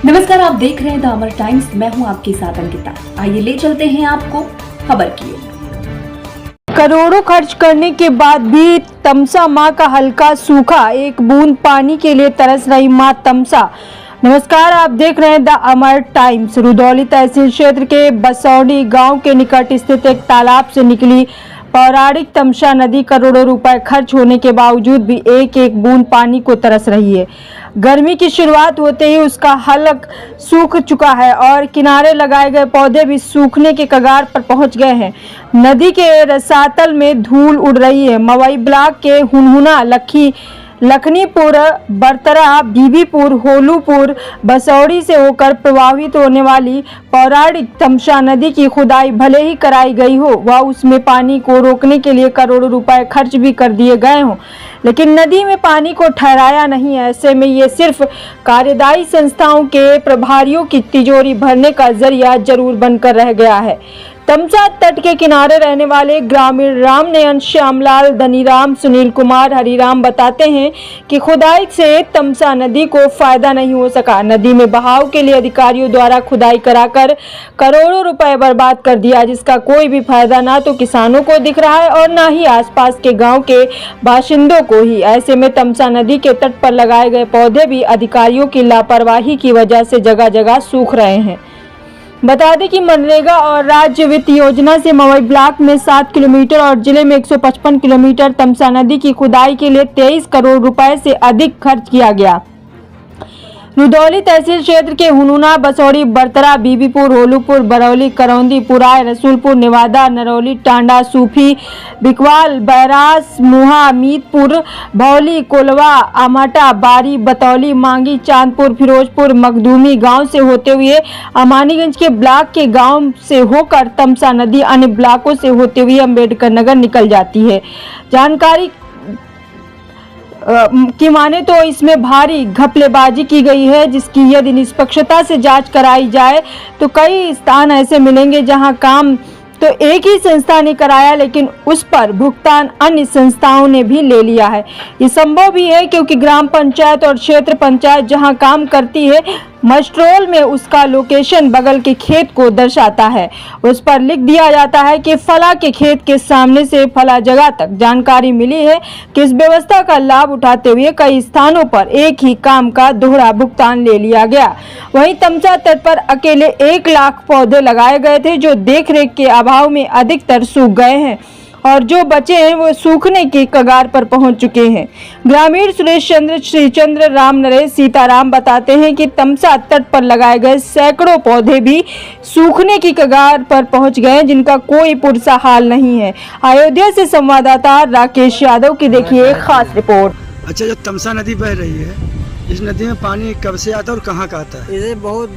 नमस्कार, आप देख रहे हैं द अमर टाइम्स। मैं हूं आपके साथ अंकिता। आइए ले चलते हैं आपको खबर की ओर। करोड़ों खर्च करने के बाद भी तमसा मां का हल्का सूखा, एक बूंद पानी के लिए तरस रही मां तमसा। नमस्कार, आप देख रहे हैं द अमर टाइम्स। रुदौली तहसील क्षेत्र के बसौडी गांव के निकट स्थित एक तालाब से निकली पौराणिक तमसा नदी करोड़ों रुपए खर्च होने के बावजूद भी एक एक बूंद पानी को तरस रही है। गर्मी की शुरुआत होते ही उसका हलक सूख चुका है और किनारे लगाए गए पौधे भी सूखने के कगार पर पहुंच गए हैं। नदी के रसातल में धूल उड़ रही है। मवई ब्लॉक के हुनहुना, लखनीपुर, बरतरा, बीबीपुर, होलूपुर, बसौड़ी से होकर प्रवाहित होने वाली पौराणिक तमसा नदी की खुदाई भले ही कराई गई हो व उसमें पानी को रोकने के लिए करोड़ों रुपए खर्च भी कर दिए गए हों, लेकिन नदी में पानी को ठहराया नहीं है। ऐसे में ये सिर्फ कार्यदायी संस्थाओं के प्रभारियों की तिजोरी भरने का जरिया जरूर बनकर रह गया है। तमसा तट के किनारे रहने वाले ग्रामीण रामनयन, श्यामलाल, धनीराम, सुनील कुमार, हरिराम बताते हैं कि खुदाई से तमसा नदी को फायदा नहीं हो सका। नदी में बहाव के लिए अधिकारियों द्वारा खुदाई कराकर करोड़ों रुपए बर्बाद कर दिया, जिसका कोई भी फायदा ना तो किसानों को दिख रहा है और ना ही आसपास के गांव के बाशिंदों को ही। ऐसे में तमसा नदी के तट पर लगाए गए पौधे भी अधिकारियों की लापरवाही की वजह से जगह जगह सूख रहे हैं। बता दें कि मनरेगा और राज्य वित्त योजना से मवई ब्लॉक में 7 किलोमीटर और जिले में 155 किलोमीटर तमसा नदी की खुदाई के लिए 23 करोड़ रुपए से अधिक खर्च किया गया। रुदौली तहसील क्षेत्र के हुनहुना, बसौड़ी, बरतरा, बीबीपुर, होलूपुर, बरौली, करौंदी, पुराय, रसूलपुर, नेवादा, नरौली, टांडा, सूफी, बिकवाल, बैरास, मुहा, मीतपुर, भौली, कोलवा, आमाटा, बारी, बतौली, मांगी, चांदपुर, फिरोजपुर, मखदूमी गांव से होते हुए अमानीगंज के ब्लॉक के गांव से होकर तमसा नदी अन्य ब्लॉकों से होते हुए अम्बेडकर नगर निकल जाती है। जानकारी की माने तो इसमें भारी घपलेबाजी की गई है, जिसकी यदि निष्पक्षता से जांच कराई जाए तो कई स्थान ऐसे मिलेंगे जहां काम तो एक ही संस्था ने कराया, लेकिन उस पर भुगतान अन्य संस्थाओं ने भी ले लिया है। ये संभव भी है क्योंकि ग्राम पंचायत और क्षेत्र पंचायत जहां काम करती है, मस्ट्रोल में उसका लोकेशन बगल के खेत को दर्शाता है। उस पर लिख दिया जाता है कि फला के खेत के सामने से फला जगह तक। जानकारी मिली है कि इस व्यवस्था का लाभ उठाते हुए कई स्थानों पर एक ही काम का दोहरा भुगतान ले लिया गया। वहीं तमसा तट पर अकेले 1 लाख पौधे लगाए गए थे, जो देखरेख के अभाव में अधिकतर सूख गए हैं और जो बचे हैं वो सूखने की कगार पर पहुंच चुके हैं। ग्रामीण सुरेश चंद्र, श्रीचंद्र, राम नरेश, सीताराम बताते हैं कि तमसा तट पर लगाए गए सैकड़ों पौधे भी सूखने की कगार पर पहुंच गए हैं, जिनका कोई पुरसा हाल नहीं है। अयोध्या से संवाददाता राकेश यादव की देखिए एक खास रिपोर्ट। अच्छा, जो तमसा नदी बह रही है, इस नदी में पानी कब से आता है और कहाँ का आता है? इसे बहुत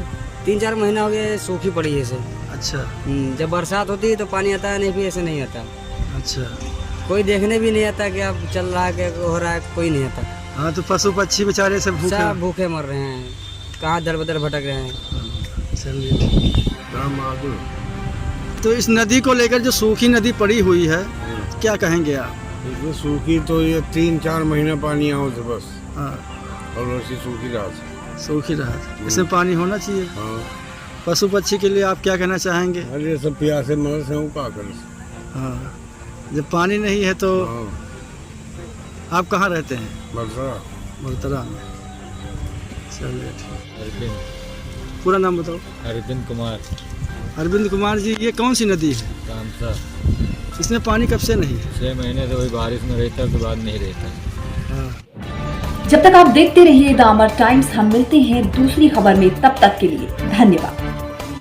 3-4 महीना हो गए सूखी पड़ी है इसे। अच्छा, जब बरसात होती है तो पानी आता है, नहीं भी ऐसे नहीं आता। अच्छा, कोई देखने भी नहीं आता कि अब चल रहा है क्या हो रहा है, कोई नहीं आता। हाँ, तो पशु पक्षी बेचारे सब भूखे मर रहे हैं, कहाँ दर बदर भटक रहे हैं। चलिए, तो इस नदी को लेकर जो सूखी नदी पड़ी हुई है, क्या कहेंगे आप? इसमें सूखी तो ये 3-4 महीना पानी आओ तो बस। हाँ, और वैसी सूखी रात। सूखी रात, इसमें पानी होना चाहिए। हाँ, पशु पक्षी के लिए आप क्या कहना चाहेंगे? अरे सब प्यासे मर से हूँ का कर। हाँ, जब पानी नहीं है तो हाँ, आप कहाँ रहते हैं? बरतरा में। चलिए, ठीक। अरविंद, पूरा नाम बताओ। अरविंद कुमार। अरविंद कुमार जी, ये कौन सी नदी है? रामसा। इसमें पानी कब से नहीं है? 6 महीने से वही बारिश में रहता है, उसके बाद नहीं रहता। हाँ। जब तक आप देखते रहिए द अमर टाइम्स। हम मिलते हैं दूसरी खबर में, तब तक के लिए धन्यवाद।